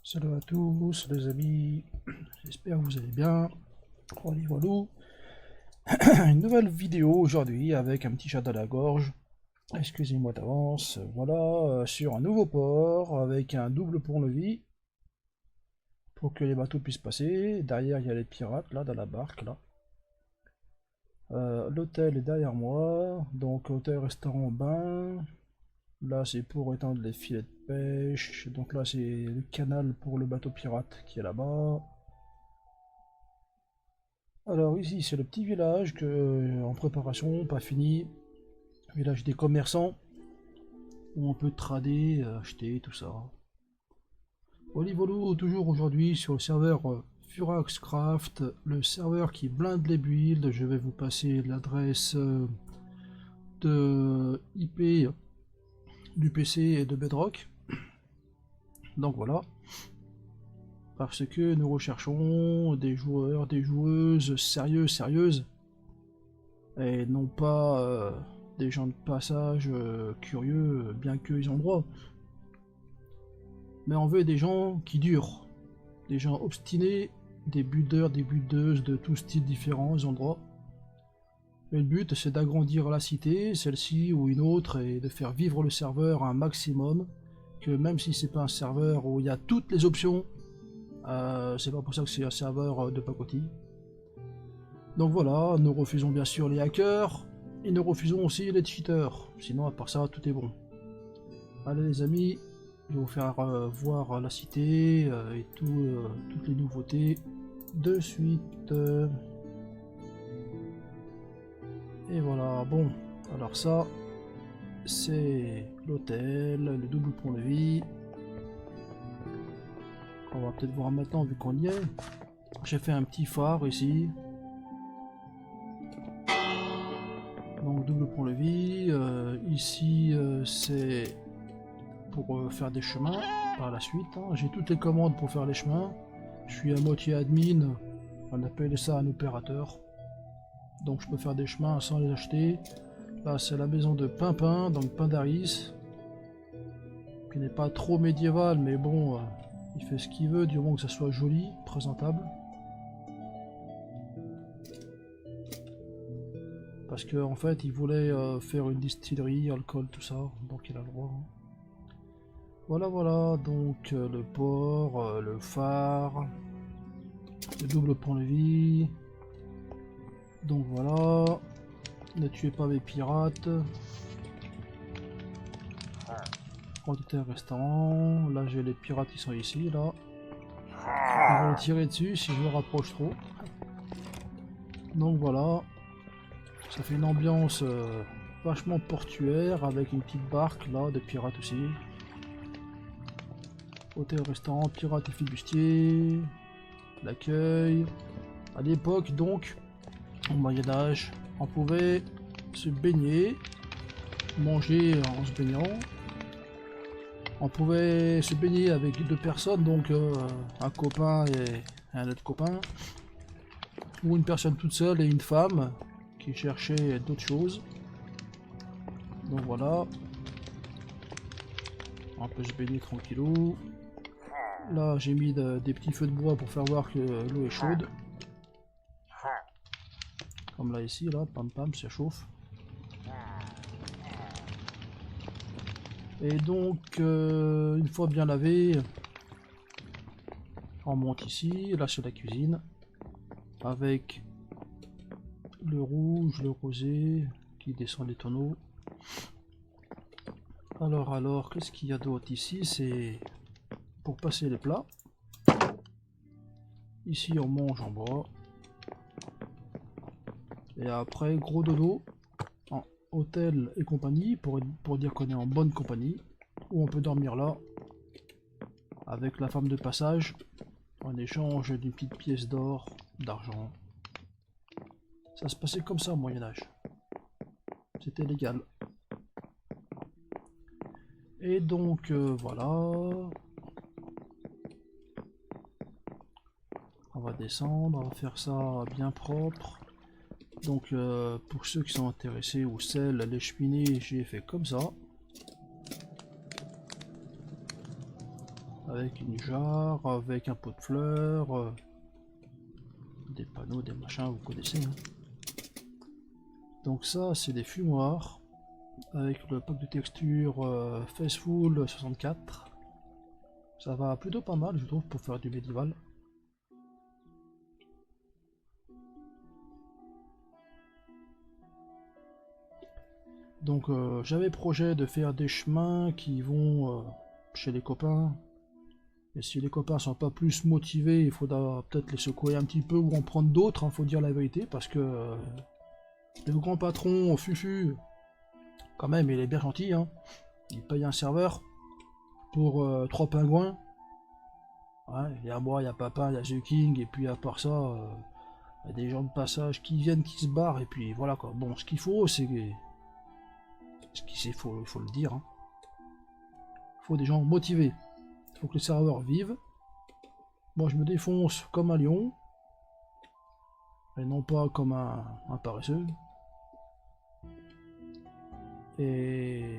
Salut à tous les amis, j'espère que vous allez bien. Voilà, voilà. Une nouvelle vidéo aujourd'hui avec un petit chat à la gorge. Excusez-moi d'avance. Voilà, sur un nouveau port avec un double pont-levis pour que les bateaux puissent passer. Derrière, il y a les pirates là dans la barque là. L'hôtel est derrière moi, donc hôtel, restaurant, bain. Là, c'est pour étendre les filets de pêche. Donc là, c'est le canal pour le bateau pirate qui est là-bas. Alors ici, c'est le petit village en préparation, pas fini. Village des commerçants, où on peut trader, acheter, tout ça. Olivolo, toujours aujourd'hui sur le serveur Furaxcraft, le serveur qui blinde les builds. Je vais vous passer l'adresse de IP du PC et de Bedrock. Donc voilà. Parce que nous recherchons des joueurs, des joueuses sérieuses, et non pas des gens de passage curieux, bien qu'ils ont droit. Mais on veut des gens qui durent, des gens obstinés, des builders, des buildeuses de tous styles différents, ils ont droit. Et le but, c'est d'agrandir la cité, celle-ci ou une autre, et de faire vivre le serveur un maximum, que même si c'est pas un serveur où il y a toutes les options, c'est pas pour ça que c'est un serveur de pacotille. Donc voilà, nous refusons bien sûr les hackers, et nous refusons aussi les cheaters, sinon à part ça, tout est bon. Allez les amis, je vais vous faire voir la cité et toutes les nouveautés de suite. Et voilà, bon, alors ça, c'est l'hôtel, le double pont-levis. On va peut-être voir maintenant vu qu'on y est. J'ai fait un petit phare ici. Donc double pont-levis. Ici, c'est pour faire des chemins par la suite. Hein. J'ai toutes les commandes pour faire les chemins. Je suis à moitié admin, on appelle ça un opérateur. Donc je peux faire des chemins sans les acheter. Là c'est la maison de Pimpin, donc Pindaris, qui n'est pas trop médiéval, mais bon, il fait ce qu'il veut du moment que ça soit joli, présentable. Parce qu'en fait il voulait faire une distillerie, alcool, tout ça, donc il a le droit. Hein. Voilà, voilà, donc le port, le phare, le double pont-levis. Donc voilà, ne tuez pas mes pirates. Hôtel, restaurant, là j'ai les pirates qui sont ici, là. Ils vont me tirer dessus si je me rapproche trop. Donc voilà, ça fait une ambiance vachement portuaire avec une petite barque là, de pirates aussi. Hôtel, restaurant, pirates et flibustiers, l'accueil. À l'époque donc, au Moyen-Âge, on pouvait se baigner, manger en se baignant. On pouvait se baigner avec deux personnes, donc un copain et un autre copain. Ou une personne toute seule et une femme qui cherchait d'autres choses. Donc voilà. On peut se baigner tranquillou. Là j'ai mis des petits feux de bois pour faire voir que l'eau est chaude. Comme là ici, là, pam pam, ça chauffe. Et donc, une fois bien lavé, on monte ici. Là c'est la cuisine. Avec le rouge, le rosé qui descend des tonneaux. Alors, qu'est-ce qu'il y a d'autre ici? C'est pour passer les plats. Ici on mange en bois. Et après, gros dodo en hôtel et compagnie pour dire qu'on est en bonne compagnie. Ou on peut dormir là avec la femme de passage en échange d'une petite pièce d'or, d'argent. Ça se passait comme ça au Moyen-Âge. C'était légal. Et donc voilà. On va descendre, on va faire ça bien propre. Donc pour ceux qui sont intéressés ou celles, les cheminées, j'ai fait comme ça. avec une jarre, avec un pot de fleurs, des panneaux, des machins, vous connaissez. Hein. Donc ça, c'est des fumoirs, avec le pack de texture Faceful 64. Ça va plutôt pas mal, je trouve, pour faire du médiéval. Donc j'avais projet de faire des chemins qui vont chez les copains. Et si les copains sont pas plus motivés, il faudra peut-être les secouer un petit peu ou en prendre d'autres, hein, faut dire la vérité, parce que le grand patron, Fufu, quand même, il est bien gentil, hein. Il paye un serveur pour 3 pingouins. Ouais, il y a moi, il y a Papa, il y a The King, et puis à part ça, il y a des gens de passage qui viennent, qui se barrent, et puis voilà quoi. Bon, ce qu'il faut, c'est... faut le dire, hein. Il faut des gens motivés. Il faut que le serveur vive. Moi, je me défonce comme un lion. Et non pas comme un paresseux. Et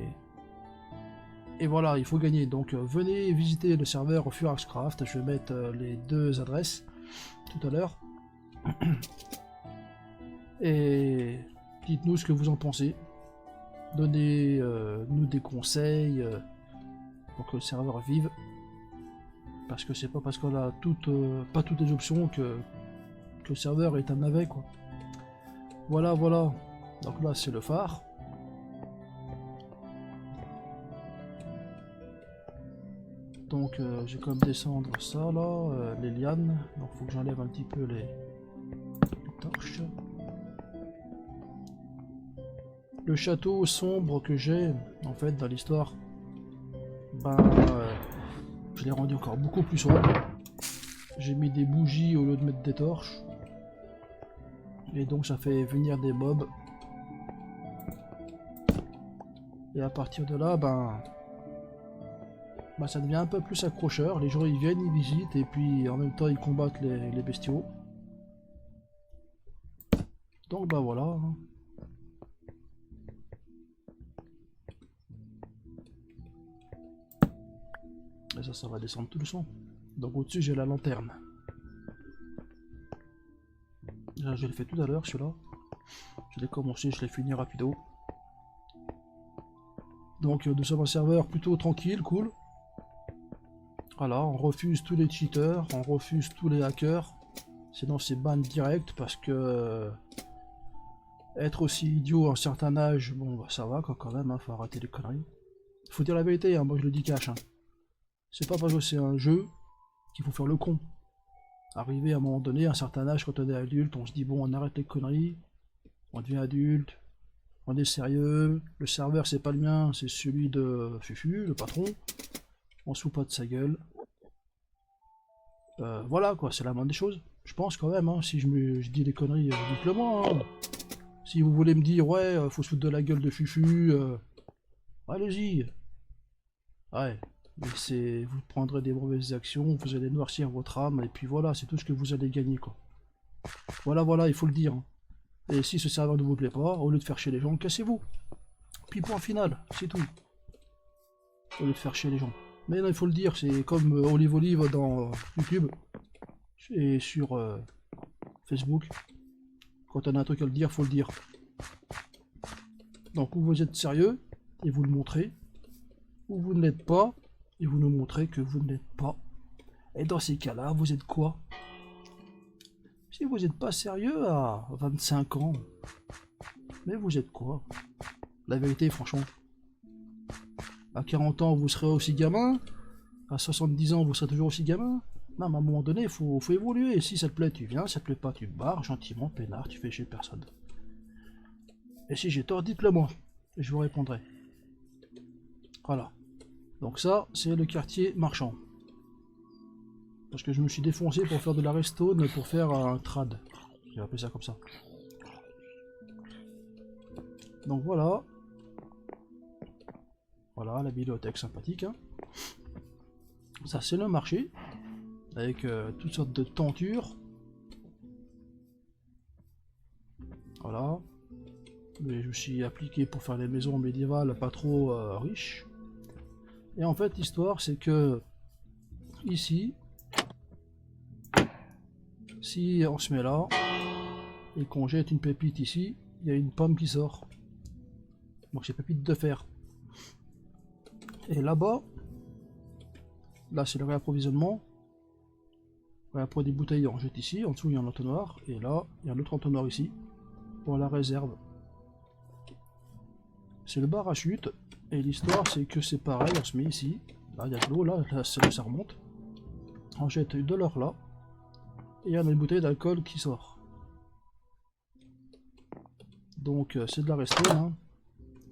voilà, il faut gagner. Donc, venez visiter le serveur Furaxcraft. Je vais mettre les 2 adresses tout à l'heure. Et dites-nous ce que vous en pensez. Donnez-nous des conseils pour que le serveur vive. Parce que c'est pas parce qu'on a pas toutes les options que le serveur est un navet, quoi. Voilà, voilà. Donc là, c'est le phare. Donc je vais comme descendre ça là, les lianes. Donc faut que j'enlève un petit peu les torches. Le château sombre que j'ai en fait dans l'histoire, ben je l'ai rendu encore beaucoup plus sombre. J'ai mis des bougies au lieu de mettre des torches. Et donc ça fait venir des mobs. Et à partir de là, ben ça devient un peu plus accrocheur. Les gens ils viennent, ils visitent et puis en même temps ils combattent les bestiaux. Donc bah voilà. Hein. Et ça va descendre tout le son. Donc au-dessus j'ai la lanterne. Là, je l'ai fait tout à l'heure celui-là. Je l'ai commencé, je l'ai fini rapido. Donc nous sommes un serveur plutôt tranquille, cool. Voilà, on refuse tous les cheaters, on refuse tous les hackers. Sinon c'est ban direct parce que être aussi idiot à un certain âge, bon bah ça va quoi, quand même, hein, faut arrêter les conneries. Faut dire la vérité, hein, moi je le dis cash. Hein. C'est pas parce que c'est un jeu qu'il faut faire le con. Arriver à un moment donné, à un certain âge, quand on est adulte, on se dit bon on arrête les conneries, on devient adulte, on est sérieux, le serveur c'est pas le mien, c'est celui de Fufu, le patron. On se fout pas de sa gueule. Voilà quoi, c'est la moindre des choses. Je pense quand même, hein, si je dis des conneries, dites-le moi. Hein. Si vous voulez me dire, ouais, faut se foutre de la gueule de Fufu, allez-y. Ouais, mais vous prendrez des mauvaises actions, vous allez noircir votre âme, et puis voilà, c'est tout ce que vous allez gagner quoi. Voilà, voilà, il faut le dire. Hein. Et si ce serveur ne vous plaît pas, au lieu de faire chier les gens, cassez-vous. Puis point final, c'est tout. Au lieu de faire chier les gens. Mais non, il faut le dire, c'est comme Olive dans YouTube et sur Facebook. Quand on a un truc à le dire, faut le dire. Donc, ou vous êtes sérieux, et vous le montrez, ou vous ne l'êtes pas, et vous nous montrez que vous ne l'êtes pas. Et dans ces cas-là, vous êtes quoi? Si vous n'êtes pas sérieux à 25 ans, mais vous êtes quoi? La vérité, franchement. À 40 ans, vous serez aussi gamin. À 70 ans, vous serez toujours aussi gamin. Non, mais à un moment donné, il faut évoluer. Et si ça te plaît, tu viens. Si ça te plaît pas, tu te barres gentiment, peinard, tu fais chez personne. Et si j'ai tort, dites-le moi. Et je vous répondrai. Voilà. Donc ça, c'est le quartier marchand. Parce que je me suis défoncé pour faire de la redstone, pour faire un trad. Je vais appeler ça comme ça. Donc voilà. Voilà, la bibliothèque sympathique. Hein. Ça, c'est le marché. Avec toutes sortes de tentures. Voilà. Mais je me suis appliqué pour faire des maisons médiévales pas trop riches. Et en fait, l'histoire, c'est que ici, si on se met là et qu'on jette une pépite ici, il y a une pomme qui sort. Donc c'est pépite de fer. Et là-bas, là c'est le réapprovisionnement. Pour des bouteilles, on jette ici. En dessous, il y a un entonnoir. Et là, il y a un autre entonnoir ici pour la réserve. C'est le bar à chute. Et l'histoire, c'est que c'est pareil. On se met ici. Là, il y a de l'eau. Là, ça remonte. On jette de l'or là. Et il y a une bouteille d'alcool qui sort. Donc, c'est de la restone. Hein.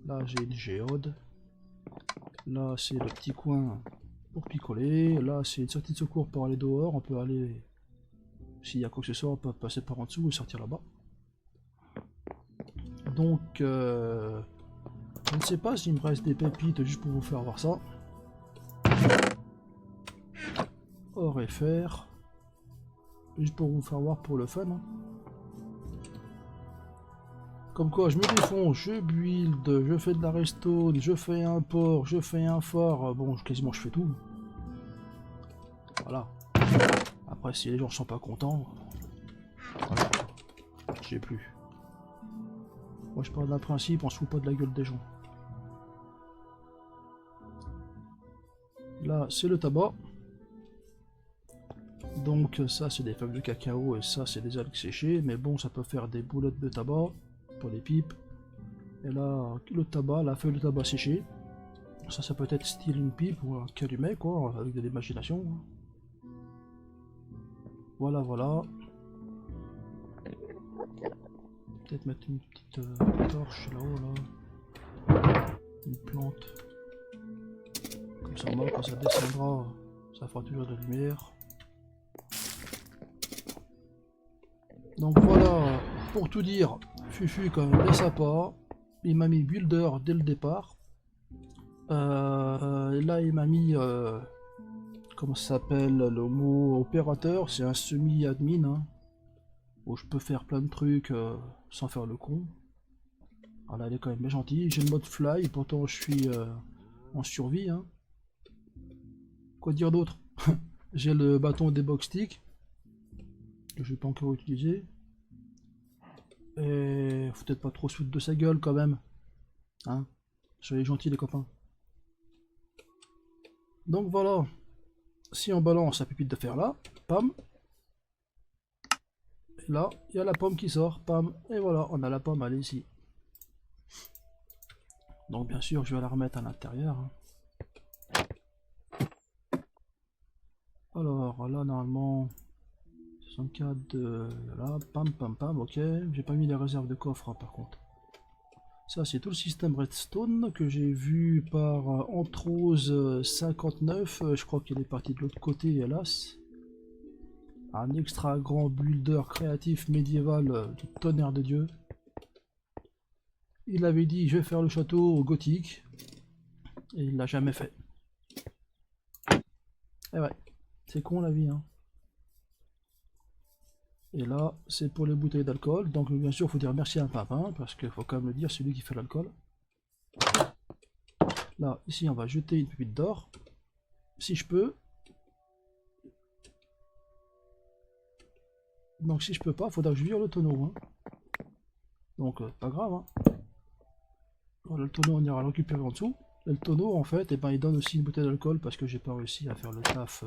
Là, j'ai une géode. Là, c'est le petit coin pour picoler. Là, c'est une sortie de secours pour aller dehors. On peut aller, s'il y a quoi que ce soit, on peut passer par en dessous et sortir là-bas. Donc, je ne sais pas s'il me reste des pépites juste pour vous faire voir ça. Or et fer. Juste pour vous faire voir pour le fun. Hein. Comme quoi, je me défonce, je build, je fais de la restone, je fais un port, je fais un phare. Bon, quasiment je fais tout. Voilà. Après, si les gens sont pas contents, voilà. J'ai plus. Moi, je pars d'un principe, on se fout pas de la gueule des gens. Là, c'est le tabac. Donc, ça, c'est des feuilles de cacao et ça, c'est des algues séchées. Mais bon, ça peut faire des boulettes de tabac pour les pipes. Et là, le tabac, la feuille de tabac séchée. Ça peut être style une pipe ou un calumet, quoi, avec de l'imagination. Voilà, voilà. Peut-être mettre une petite torche là-haut, là. Une plante. Comme ça, moi, quand ça descendra, ça fera toujours de la lumière. Donc voilà, pour tout dire, Fufu quand même laisse à part. Il m'a mis builder dès le départ. Là, il m'a mis... comment ça s'appelle le mot opérateur, c'est un semi-admin hein, où je peux faire plein de trucs sans faire le con. Voilà, il est quand même bien gentil. J'ai le mode fly, pourtant je suis en survie. Hein. Quoi dire d'autre? J'ai le bâton des box sticks que je vais pas encore utiliser. Et faut peut-être pas trop se foutre de sa gueule quand même. Hein, soyez gentils les copains. Donc voilà. Si on balance la pépite de fer là, pam. Et là, il y a la pomme qui sort, pam. Et voilà, on a la pomme, elle est ici. Donc bien sûr, je vais la remettre à l'intérieur. Hein. Alors là, normalement, 64 de là, pam, pam, pam, ok. J'ai pas mis les réserves de coffre, hein, par contre. Ça, c'est tout le système redstone que j'ai vu par Antrose 59. Je crois qu'il est parti de l'autre côté, hélas. Un extra grand builder créatif médiéval du tonnerre de Dieu. Il avait dit je vais faire le château gothique. Et il l'a jamais fait. Et ouais, c'est con la vie. Hein. Et là, c'est pour les bouteilles d'alcool. Donc bien sûr, il faut dire merci à un papin, parce qu'il faut quand même le dire, c'est lui qui fait l'alcool. Là, ici, on va jeter une pépite d'or. Si je peux. Donc si je peux pas, il faudra que je vire le tonneau. Hein. Donc, pas grave. Hein. Voilà, le tonneau, on ira le récupérer en dessous. Et le tonneau, en fait, eh ben, il donne aussi une bouteille d'alcool, parce que j'ai pas réussi à faire le taf...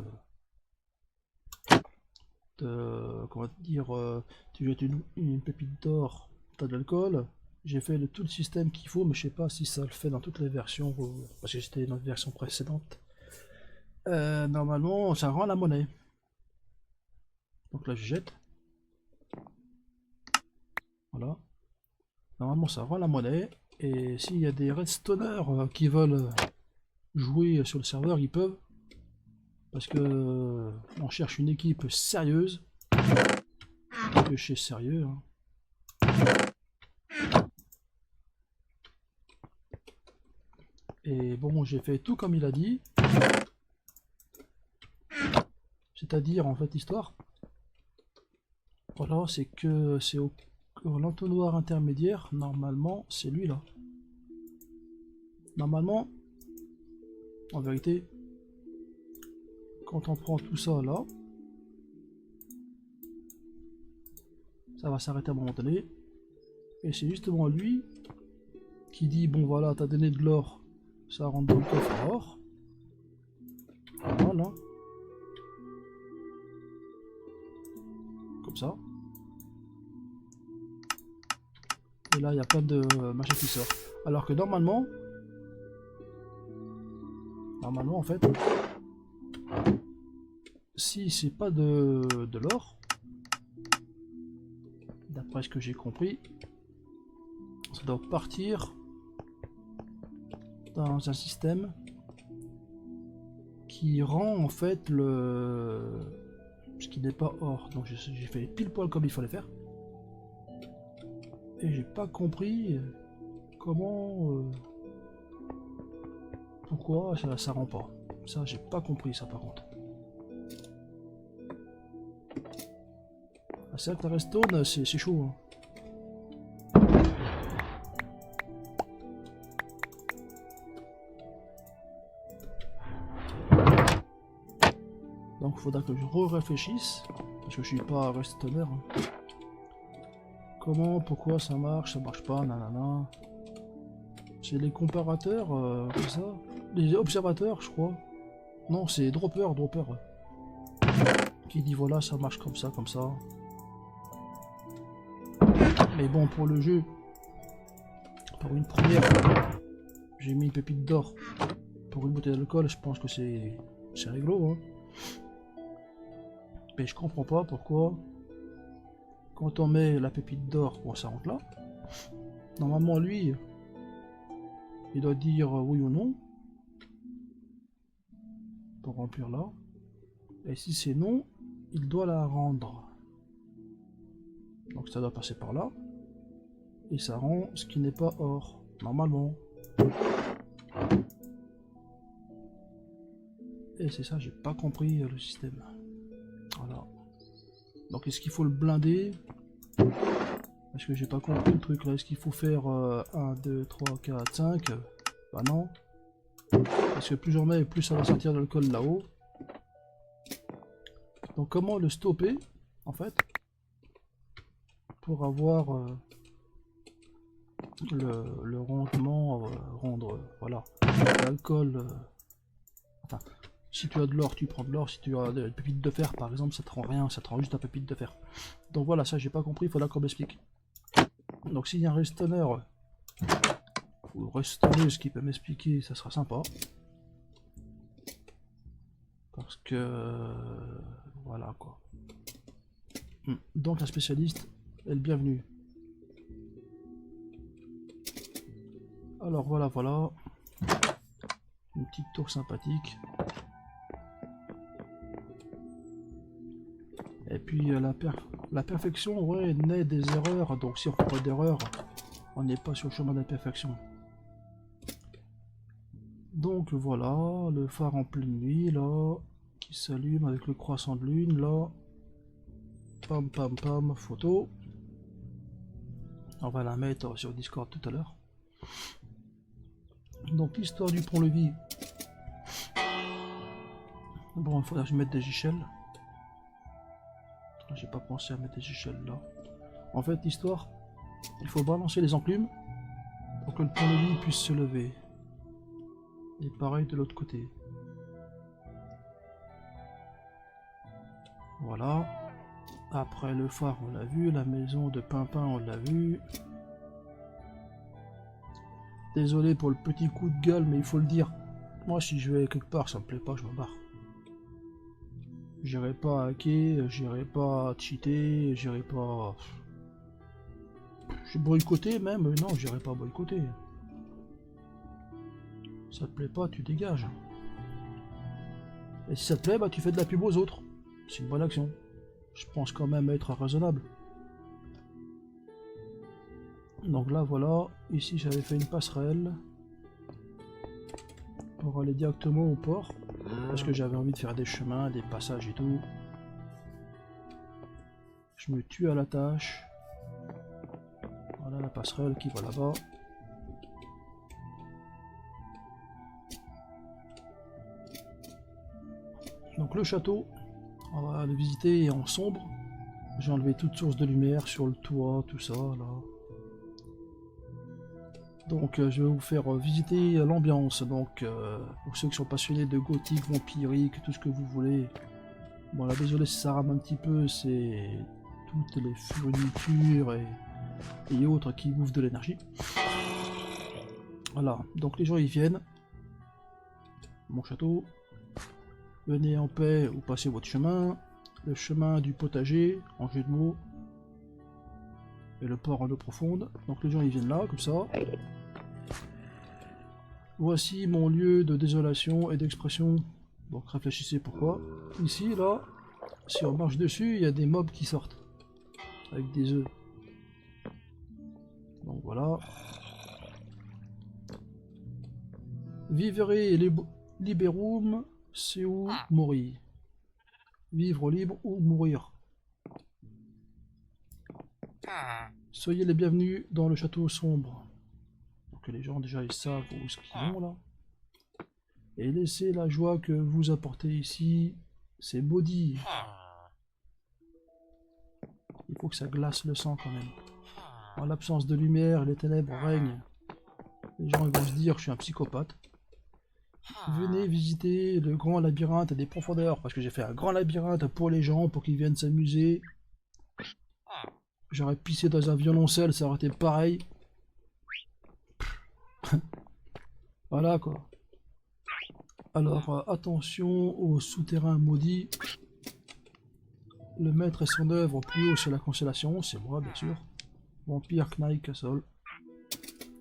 comment dire, tu jettes une pépite d'or, t'as de l'alcool. J'ai fait tout le système qu'il faut, mais je sais pas si ça le fait dans toutes les versions, parce que c'était dans une version précédente. Normalement, ça rend la monnaie. Donc là, je jette. Voilà. Normalement, ça rend la monnaie. Et s'il y a des redstoners qui veulent jouer sur le serveur, ils peuvent. Parce que on cherche une équipe sérieuse. Que chez sérieux. Hein. Et bon, j'ai fait tout comme il a dit. C'est-à-dire, en fait, l'histoire. Voilà, c'est que c'est au l'entonnoir intermédiaire. Normalement, c'est lui là. Normalement, en vérité, quand on prend tout ça là, ça va s'arrêter à un moment donné. Et c'est justement lui qui dit bon voilà, t'as donné de l'or, ça rentre dans le coffre à or. Voilà. Comme ça. Et là il y a plein de machins qui sortent. Alors que normalement en fait, si c'est pas de l'or, d'après ce que j'ai compris, ça doit partir dans un système qui rend en fait ce qui n'est pas or. Donc j'ai fait pile poil comme il fallait faire. Et j'ai pas compris comment... pourquoi ça rend pas. Ça j'ai pas compris ça par contre. Ah, c'est vrai que la redstone c'est chaud. Hein. Donc il faudra que je réfléchisse, parce que je suis pas redstoner. Hein. Comment, pourquoi ça marche pas, nanana. C'est les comparateurs, comme ça. Les observateurs, je crois. Non, c'est Dropper. Qui dit voilà, ça marche comme ça. Mais bon, pour le jeu, pour une première, j'ai mis une pépite d'or. Pour une bouteille d'alcool, je pense que c'est rigolo. Hein. Mais je comprends pas pourquoi, quand on met la pépite d'or, bon, ça rentre là. Normalement, lui, il doit dire oui ou non. Pour remplir là. Et si c'est non, il doit la rendre. Donc ça doit passer par là. Et ça rend ce qui n'est pas or, normalement. Et c'est ça, j'ai pas compris le système. Voilà. Donc est-ce qu'il faut le blinder? Parce que j'ai pas compris le truc là. Est-ce qu'il faut faire 1, 2, 3, 4, 5? Bah non. Parce que plus j'en mets, plus ça va sortir de l'alcool là-haut. Donc comment le stopper, en fait, pour avoir le rendement, voilà, l'alcool. Enfin, si tu as de l'or, tu prends de l'or. Si tu as des pépites de fer, par exemple, ça te rend rien, ça te rend juste un pépite de fer. Donc voilà, ça j'ai pas compris, il faudra qu'on m'explique. Donc s'il y a un redstoner ou redstoneuse qui peut m'expliquer, ça sera sympa. Parce que voilà quoi. Donc un spécialiste est le bienvenu. Alors voilà. Une petite tour sympathique. Et puis la perfection, ouais, naît des erreurs. Donc si on fait pas d'erreurs, on n'est pas sur le chemin de la perfection. Donc voilà, le phare en pleine nuit là, qui s'allume avec le croissant de lune là. Pam pam pam, photo. On va la mettre sur Discord tout à l'heure. Donc l'histoire du pont-levis. Bon, il faudra que je mette des échelles. J'ai pas pensé à mettre des échelles là. En fait, l'histoire, il faut balancer les enclumes pour que le pont-levis puisse se lever. Et pareil de l'autre côté. Voilà. Après le phare, on l'a vu. La maison de Pimpin, on l'a vu. Désolé pour le petit coup de gueule, mais il faut le dire. Moi, si je vais quelque part, ça me plaît pas, je me barre. J'irai pas hacker, j'irai pas cheater, j'irai pas... Je suis boycotté même, non, j'irai pas boycotter. Ça te plaît pas, tu dégages. Et si ça te plaît, bah tu fais de la pub aux autres. C'est une bonne action. Je pense quand même être raisonnable. Donc là, voilà. Ici, j'avais fait une passerelle pour aller directement au port. Parce que j'avais envie de faire des chemins, des passages et tout. Je me tue à la tâche. Voilà la passerelle qui va là-bas. Donc le château, on va le visiter en sombre. J'ai enlevé toute source de lumière sur le toit, tout ça là. Donc je vais vous faire visiter l'ambiance. Donc pour ceux qui sont passionnés de gothique, vampirique, tout ce que vous voulez. Bon là désolé si ça rame un petit peu, c'est toutes les furnitures et autres qui bouffent de l'énergie. Voilà, donc les gens ils viennent. Mon château. Venez en paix ou passez votre chemin. Le chemin du potager, en jeu de mots. Et le port en eau profonde. Donc les gens ils viennent là, comme ça. Voici mon lieu de désolation et d'expression. Donc réfléchissez pourquoi. Ici, là, si on marche dessus, il y a des mobs qui sortent. Avec des œufs. Donc voilà. Vivere liberum seu mori. Vivre libre ou mourir. Soyez les bienvenus dans le château sombre. Donc les gens déjà ils savent où ce qu'ils vont là. Et laissez la joie que vous apportez ici. C'est maudit. Il faut que ça glace le sang quand même. En l'absence de lumière, les ténèbres règnent. Les gens ils vont se dire je suis un psychopathe. Venez visiter le grand labyrinthe des profondeurs. Parce que j'ai fait un grand labyrinthe pour les gens, pour qu'ils viennent s'amuser. J'aurais pissé dans un violoncelle, ça aurait été pareil. Voilà quoi. Alors attention aux souterrains maudits. Le maître et son œuvre plus haut c'est la constellation, c'est moi bien sûr. Vampire Knight Castle.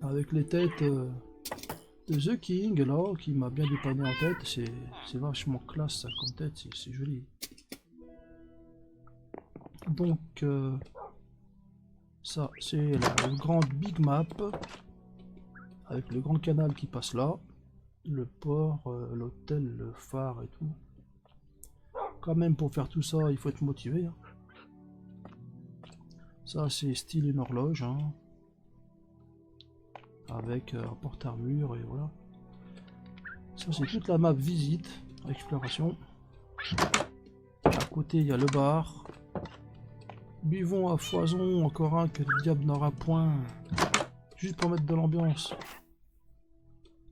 Avec les têtes de The King là, qui m'a bien dépanné en tête. C'est vachement classe ça comme tête, c'est joli. Donc ça c'est la grande big map. Avec le grand canal qui passe là. Le port, l'hôtel, le phare et tout. Quand même pour faire tout ça il faut être motivé. Hein. Ça c'est style une horloge. Hein. Avec un porte-armure et voilà. Ça c'est toute la map visite, exploration. À côté il y a le bar. Buvons à foison encore un que le diable n'aura point. Juste pour mettre de l'ambiance.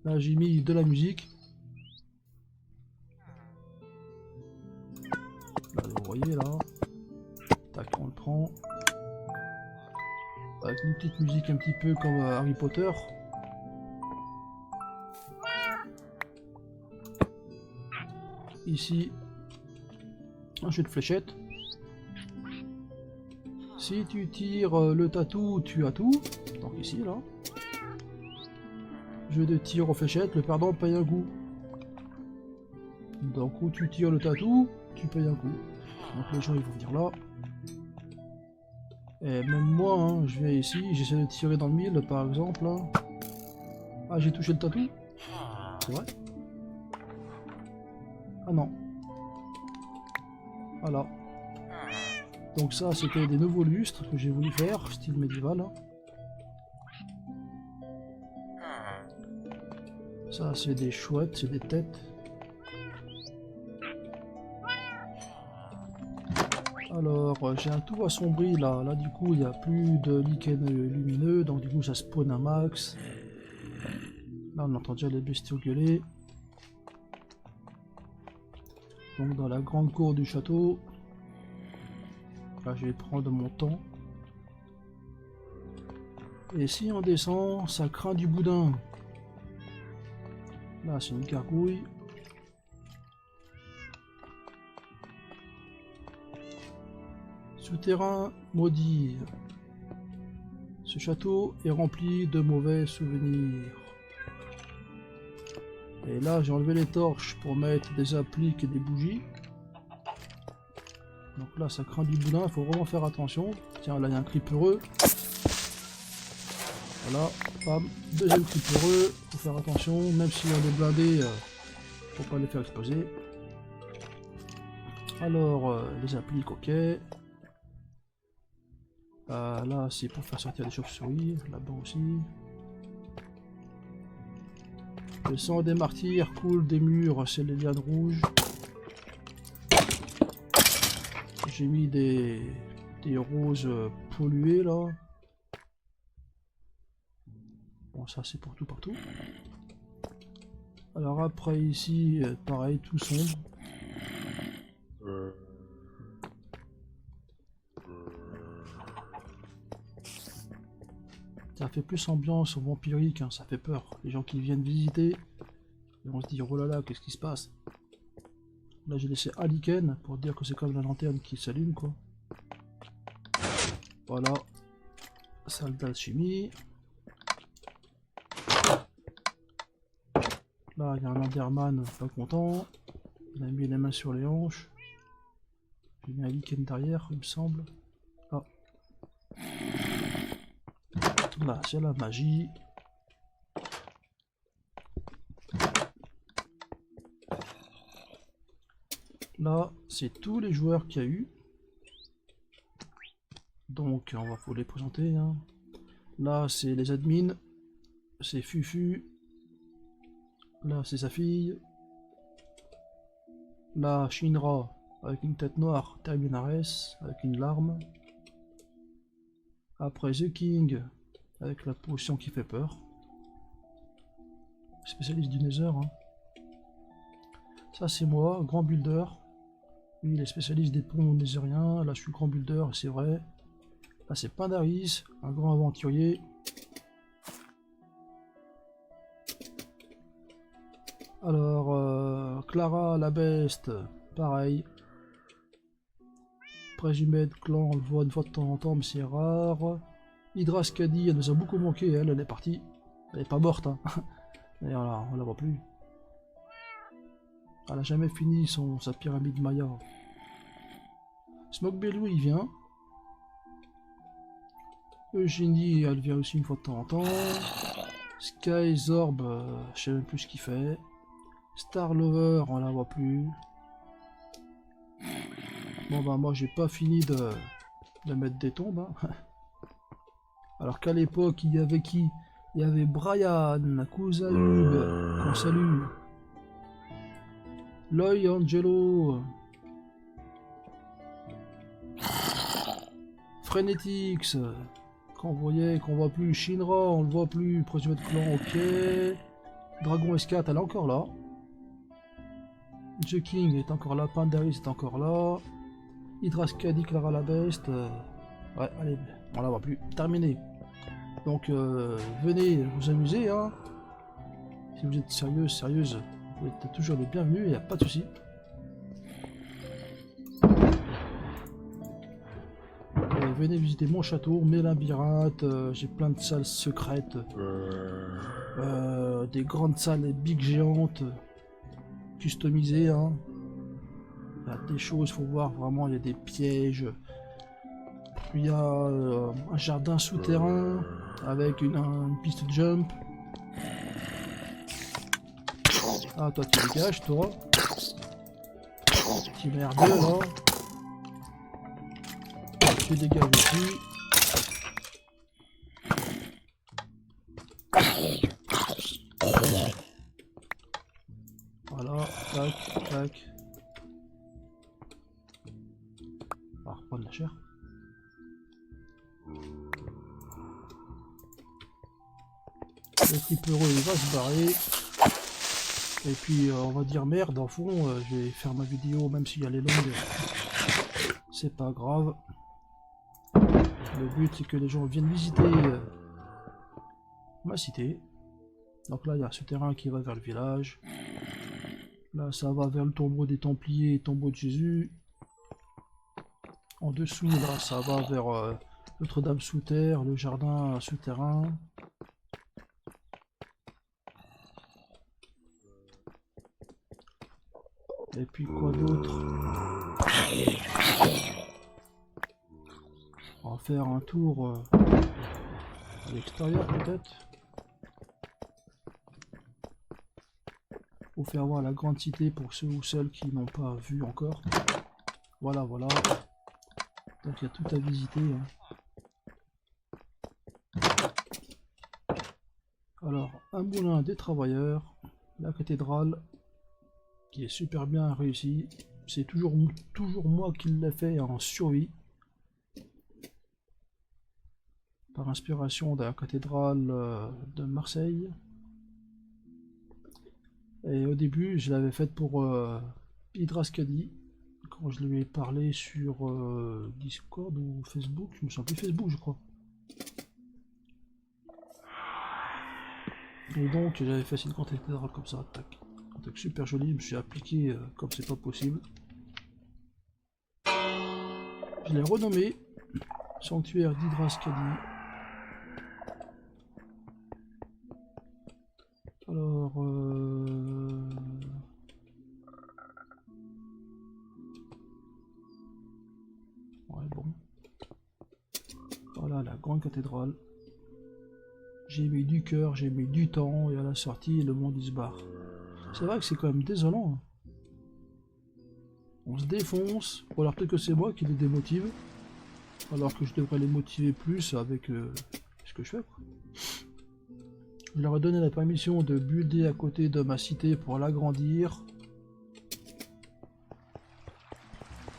Là j'ai mis de la musique. Là vous voyez là. Tac on le prend. Avec une petite musique un petit peu comme Harry Potter. Ici un jeu de fléchettes. Si tu tires le tatou, tu as tout. Donc ici là. Jeu de tir aux fléchettes, le perdant paye un coup. Donc où tu tires le tatou, tu payes un coup. Donc les gens ils vont venir là. Et même moi, hein, je viens ici, j'essaie de tirer dans le mille par exemple. Là. Ah j'ai touché le tatou. C'est vrai? Ah non. Voilà. Donc ça c'était des nouveaux lustres que j'ai voulu faire, style médiéval. Hein. Ça c'est des chouettes, c'est des têtes. Alors j'ai un tout assombri là, là du coup il n'y a plus de lichen lumineux, donc du coup ça spawn un max. Là on entend déjà les bestiaux gueuler. Donc dans la grande cour du château, là je vais prendre mon temps. Et si on descend, ça craint du boudin. Là c'est une gargouille. Souterrain maudit. Ce château est rempli de mauvais souvenirs. Et là j'ai enlevé les torches pour mettre des appliques et des bougies. Donc là ça craint du boudin, il faut vraiment faire attention. Tiens là il y a un creepereux. Voilà, bam, deuxième creepereux, faut faire attention, même si on est blindé, faut pas les faire exploser. Alors les appliques, ok. Là c'est pour faire sortir des chauves-souris, là-bas aussi. Le sang des martyrs coule des murs, c'est les lianes rouges. j'ai mis des roses polluées là. Bon, ça c'est pour tout partout. Alors après ici, pareil, tout sombre. Ça fait plus ambiance vampirique, hein, ça fait peur. Les gens qui viennent visiter, ils vont se dire oh là là, qu'est-ce qui se passe? Là j'ai laissé un lichen pour dire que c'est comme la lanterne qui s'allume quoi. Voilà. Salle d'alchimie. Là il y a un Enderman pas content. Il a mis les mains sur les hanches. J'ai mis un lichen derrière, il me semble. Ah. Là c'est la magie. Là c'est tous les joueurs qu'il y a eu. Donc on va vous les présenter. Hein. Là c'est les admins. C'est Fufu. Là c'est sa fille. Là Shinra avec une tête noire, Terminares avec une larme. Après The King avec la potion qui fait peur. Spécialiste du Nether. Hein. Ça c'est moi, grand builder. Lui il est spécialiste des ponts nézériens. Là je suis grand builder, c'est vrai. Là c'est Pandaris, un grand aventurier. Alors Clara la Beste, pareil. Présumé de clan, on le voit une fois de temps en temps, mais c'est rare. Hydraskadi, elle nous a beaucoup manqué, elle est partie. Elle est pas morte, hein. D'ailleurs là, on la voit plus. Elle a jamais fini sa pyramide Maya. Smokebelou, il vient. Eugénie, elle vient aussi une fois de temps en temps. Skyzorb, je sais même plus ce qu'il fait. Starlover, on la voit plus. Bon bah moi j'ai pas fini de mettre des tombes. Hein. Alors qu'à l'époque il y avait qui? Il y avait Brian, Kuzalub, qu'on salue. Loy Angelo. Frenetics. Qu'on voyait, qu'on voit plus. Shinra, on le voit plus. Présumé de clan, ok. Dragon S4, elle est encore là. The King est encore là. Pandaris est encore là. Hydraskadi, Clara la Beste. Ouais, allez, on la voit plus. Terminé. Donc, venez vous amuser. Hein. Si vous êtes sérieux, sérieuse, vous êtes toujours les bienvenus. Il n'y a pas de souci. Venez visiter mon château, mes labyrinthes, j'ai plein de salles secrètes, des grandes salles big géantes, customisées. Hein. Il y a des choses, faut voir vraiment, il y a des pièges. Il y a un jardin souterrain avec une piste de jump. Ah toi tu dégages toi. Petit merdeux là. Tu dégages aussi. Voilà, tac, tac. On va reprendre la chair. Le creepereux il va se barrer. Et puis on va dire merde, en fond, je vais faire ma vidéo même si elle est longue. C'est pas grave. Le but c'est que les gens viennent visiter ma cité. Donc là il y a ce terrain qui va vers le village. Là ça va vers le tombeau des Templiers et tombeau de Jésus. En dessous là ça va vers Notre-Dame sous terre, le jardin souterrain. Et puis quoi d'autre? On va faire un tour à l'extérieur peut-être. Pour faire voir la grande cité pour ceux ou celles qui n'ont pas vu encore. Voilà, voilà. Donc il y a tout à visiter. Hein. Alors, un moulin des travailleurs, la cathédrale, qui est super bien réussi. C'est toujours moi qui l'ai fait en survie. Par inspiration de la cathédrale de Marseille. Et au début, je l'avais faite pour Hydrascadi. Quand je lui ai parlé sur Discord ou Facebook, je me souviens plus, Facebook je crois. Et donc j'avais fait une grande cathédrale comme ça, tac. Un truc super joli, je me suis appliqué comme c'est pas possible. Je l'ai renommé Sanctuaire d'Hydrascadi. Alors ouais bon. Voilà la grande cathédrale. J'ai mis du cœur, j'ai mis du temps, et à la sortie, le monde il se barre. C'est vrai que c'est quand même désolant. Hein. On se défonce, ou alors peut-être que c'est moi qui les démotive, alors que je devrais les motiver plus avec ce que je fais. Quoi. Je leur ai donné la permission de builder à côté de ma cité pour l'agrandir.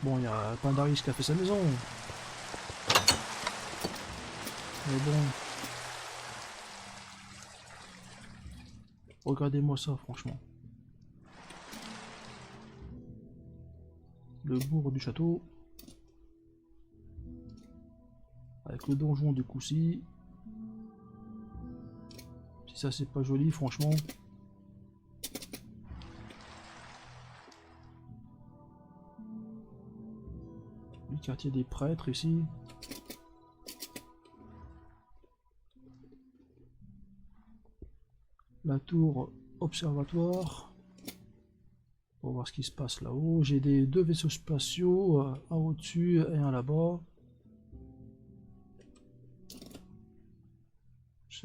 Bon, il y a Pandaris qui a fait sa maison. Mais bon... Regardez-moi ça, franchement. Le bourg du château. Avec le donjon du Coucy. Si ça c'est pas joli, franchement. Le quartier des prêtres ici. La tour observatoire. Pour voir ce qui se passe là-haut. J'ai deux vaisseaux spatiaux, un au-dessus et un là-bas.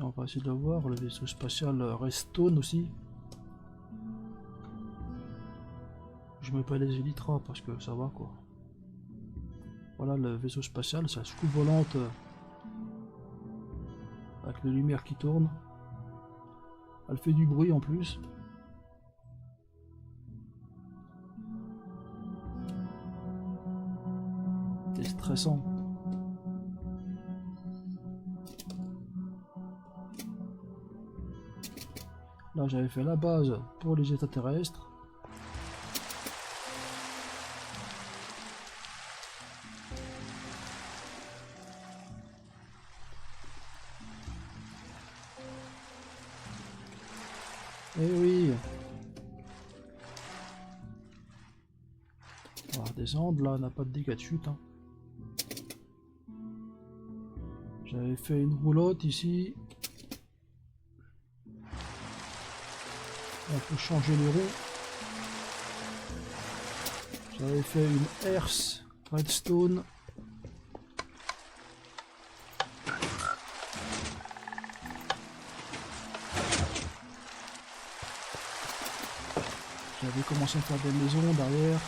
On va essayer de le voir. Le vaisseau spatial Redstone aussi. Je mets pas les Elytra parce que ça va quoi. Voilà le vaisseau spatial, c'est la soucoupe volante avec les lumières qui tournent. Elle fait du bruit en plus. C'est stressant. Là j'avais fait la base pour les extraterrestres. Eh oui. On va redescendre, là on n'a pas de dégâts de chute. Hein. J'avais fait une roulotte ici. On peut changer les roues. J'avais fait une herse redstone. J'avais commencé à faire des maisons derrière.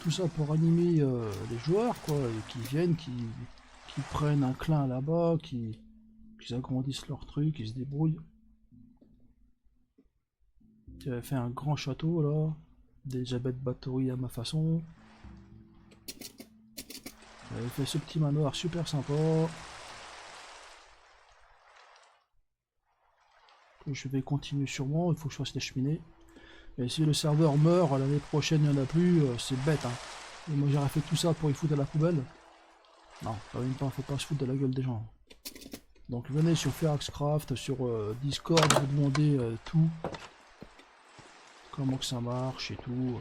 Tout ça pour animer les joueurs, quoi, qui viennent, qui prennent un clin là-bas, qui agrandissent leur truc, qui se débrouillent. J'avais fait un grand château là, des Jabet Bathory à ma façon. J'avais fait ce petit manoir super sympa. Je vais continuer sûrement, il faut que je fasse les cheminées. Et si le serveur meurt, l'année prochaine il n'y en a plus, c'est bête hein. Et moi j'aurais fait tout ça pour y foutre à la poubelle. Non, quand même pas, faut pas se foutre de la gueule des gens. Donc venez sur Feraxcraft, sur Discord, vous demandez tout. Comment que ça marche et tout.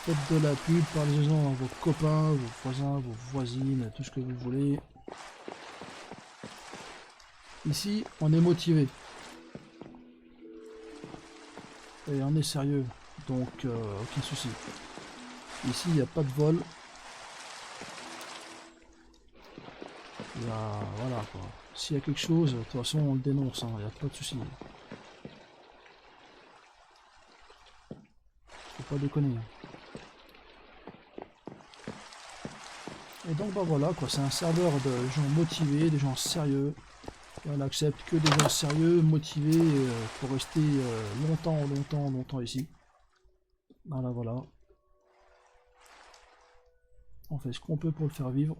Faites de la pub, parlez-en à vos copains, vos voisins, vos voisines, tout ce que vous voulez. Ici, on est motivé. Et on est sérieux, donc aucun souci. Ici, il n'y a pas de vol. Voilà quoi. S'il y a quelque chose, de toute façon on le dénonce, il n'y a pas de souci. Faut pas déconner. Et donc bah voilà quoi, c'est un serveur de gens motivés, des gens sérieux. On accepte que des gens sérieux, motivés, pour rester longtemps ici. Voilà, voilà. On fait ce qu'on peut pour le faire vivre.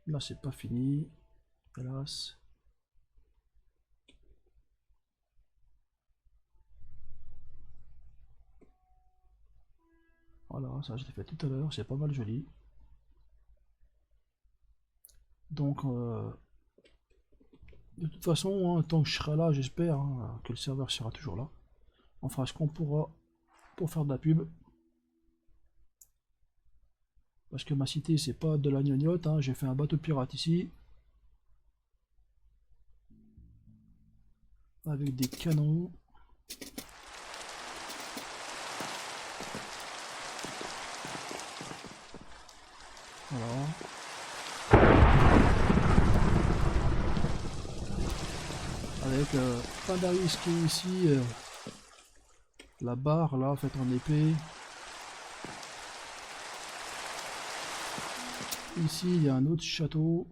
Là, c'est pas fini, hélas. Voilà, ça je l'ai fait tout à l'heure, c'est pas mal joli. Donc, de toute façon, hein, tant que je serai là, j'espère hein, que le serveur sera toujours là. On fera ce qu'on pourra pour faire de la pub. Parce que ma cité, c'est pas de la gnognotte, hein. J'ai fait un bateau pirate ici. Avec des canons. Voilà. Avec pas d'arrière qui est ici. La barre là, faite en épée. Ici, il y a un autre château.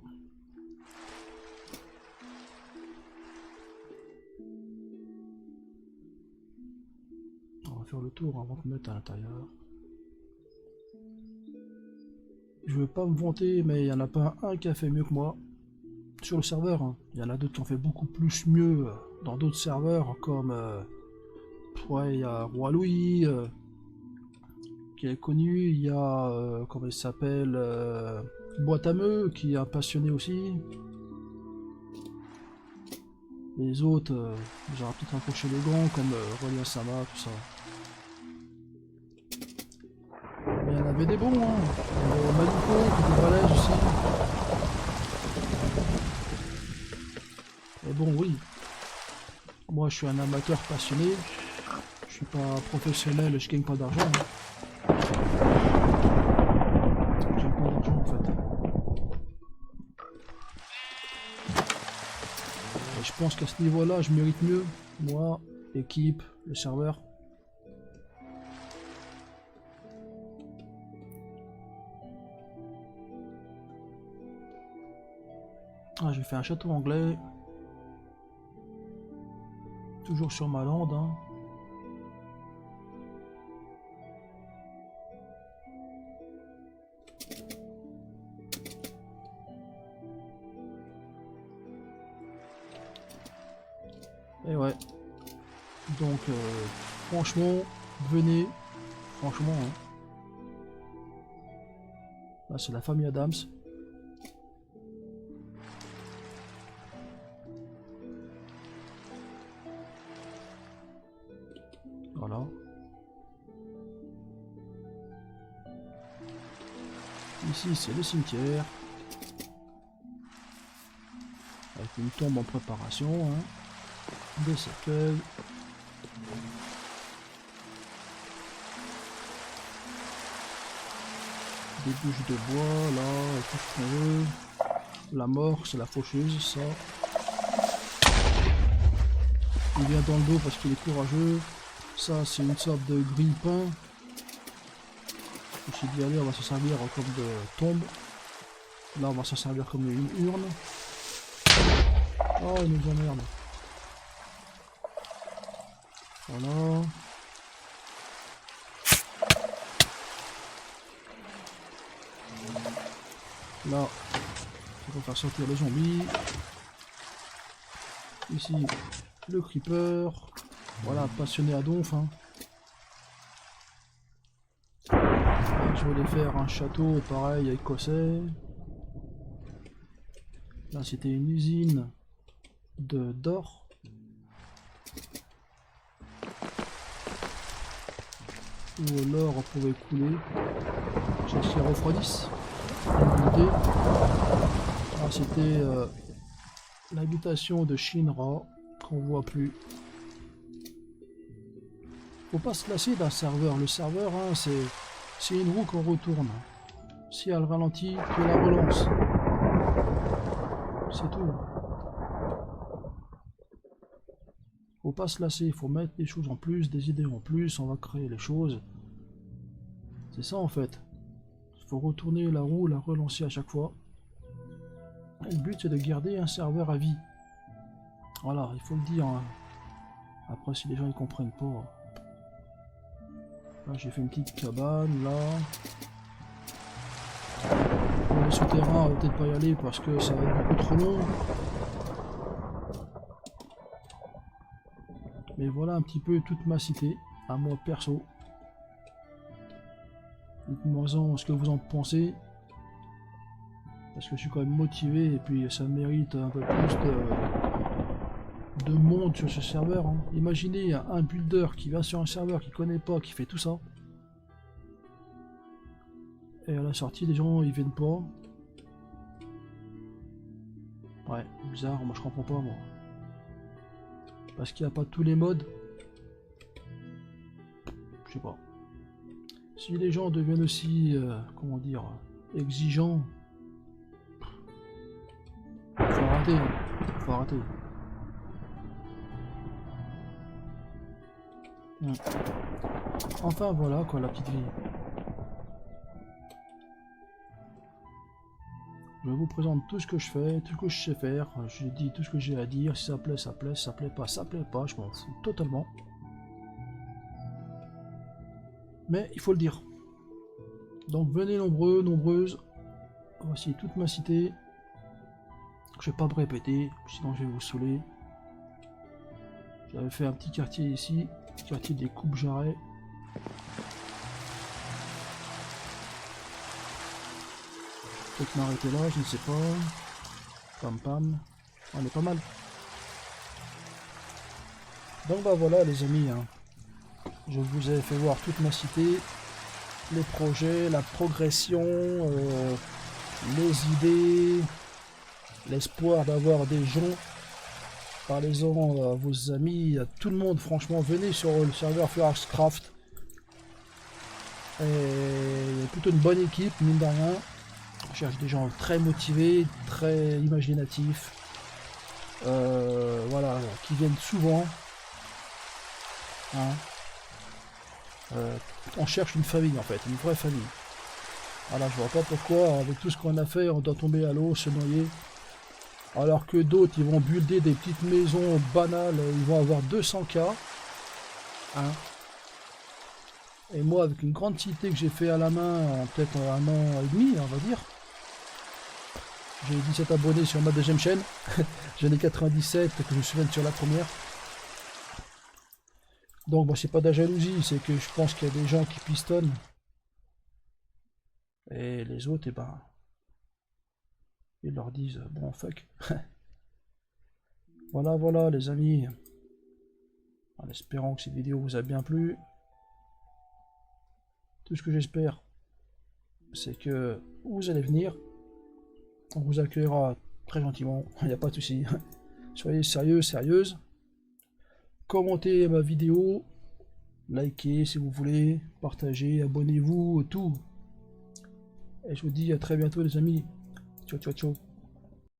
On va faire le tour avant de mettre à l'intérieur. Je veux pas me vanter, mais il n'y en a pas un qui a fait mieux que moi. Sur le serveur, hein. Il y en a d'autres qui ont fait beaucoup plus mieux dans d'autres serveurs, comme... ouais, il y a Roi Louis, qui est connu. Il y a, comment il s'appelle, Boîte à Meux, qui est un passionné aussi. Les autres, j'aurais peut-être accroché les grands, comme Relia Sama, tout ça. Mais il y en avait des bons, hein. Maliko, qui était balèze aussi. Mais bon, oui. Moi, je suis un amateur passionné. Je suis pas professionnel, je gagne pas d'argent. Hein. Je gagne pas d'argent, en fait. Et je pense qu'à ce niveau-là, je mérite mieux. Moi, l'équipe, le serveur. Ah, j'ai fait un château anglais. Toujours sur ma lande. Hein. Et ouais. Donc, franchement, venez. Franchement. Hein. Là, c'est la famille Adams. Voilà. Ici, c'est le cimetière. Avec une tombe en préparation. Hein. Des cercueils. Des bouches de bois, là, tout ce qu'on veut. La mort, c'est la faucheuse, ça. Il vient dans le dos parce qu'il est courageux. Ça, c'est une sorte de grille-pain. Ici d'y aller, on va s'en servir comme de tombe. Là, on va s'en servir comme une urne. Oh, il nous emmerde. Voilà. Là, on va faire sortir les zombies. Ici, le creeper. Voilà, passionné à donf. Hein. Je voulais faire un château pareil écossais. Là, c'était une usine d'or. Où l'or pouvait couler. J'ai qu'ils refroidissent. Ah, c'était l'habitation de Shinra qu'on voit plus. Faut pas se lasser d'un serveur. Le serveur, hein, c'est une roue qu'on retourne. Si elle ralentit, tu la relances. C'est tout. Faut pas se lasser, il faut mettre des choses en plus, des idées en plus, on va créer les choses. C'est ça en fait. faut retourner la roue, la relancer à chaque fois. Et le but c'est de garder un serveur à vie. Voilà, il faut le dire. Hein. Après si les gens ils comprennent pas. Là j'ai fait une petite cabane là. Pour les souterrains, on va peut-être pas y aller parce que ça va être beaucoup trop long. Mais voilà un petit peu toute ma cité, à moi perso. Dites-moi ce que vous en pensez. Parce que je suis quand même motivé et puis ça mérite un peu plus de monde sur ce serveur. Hein. Imaginez un builder qui vient sur un serveur qu'il connaît pas, qui fait tout ça. Et à la sortie, les gens ils viennent pas. Ouais, bizarre, moi je comprends pas moi. Parce qu'il n'y a pas tous les modes. Je sais pas. Si les gens deviennent aussi, comment dire, exigeants, faut arrêter, faut arrêter. Enfin voilà quoi la petite vie. Je vous présente tout ce que je fais, tout ce que je sais faire, je dis tout ce que j'ai à dire, si ça plaît, ça plaît, si ça plaît pas, je m'en fous totalement. Mais il faut le dire. Donc venez nombreux, nombreuses. Voici toute ma cité. Je vais pas me répéter, sinon je vais vous saouler. J'avais fait un petit quartier ici, quartier des coupes-jarrets. Peut-être m'arrêter là, je ne sais pas. Pam pam. On est pas mal. Donc bah voilà les amis. Hein. Je vous ai fait voir toute ma cité. Les projets, la progression, les idées, l'espoir d'avoir des gens. Parlez-en à vos amis, à tout le monde, franchement, venez sur le serveur Forexcraft. Il y a plutôt une bonne équipe, mine de rien. On cherche des gens très motivés, très imaginatifs. Voilà, qui viennent souvent. Hein. On cherche une famille en fait, une vraie famille. Voilà, je vois pas pourquoi, avec tout ce qu'on a fait, on doit tomber à l'eau, se noyer. Alors que d'autres, ils vont builder des petites maisons banales, ils vont avoir 200K. Hein. Et moi, avec une grande cité que j'ai fait à la main, en peut-être 1 an et demi, on va dire. J'ai 17 abonnés sur ma deuxième chaîne. J'en ai 97 que je me souviens sur la première. Donc, bon, c'est pas de la jalousie, c'est que je pense qu'il y a des gens qui pistonnent. Et les autres, eh ben, ils leur disent, bon, fuck. Voilà, voilà, les amis. En espérant que cette vidéo vous a bien plu. Tout ce que j'espère, c'est que vous allez venir. On vous accueillera très gentiment, il n'y a pas de souci. Soyez sérieux, sérieuse. Commentez ma vidéo. Likez si vous voulez. Partagez, abonnez-vous, tout. Et je vous dis à très bientôt les amis. Ciao, ciao, ciao.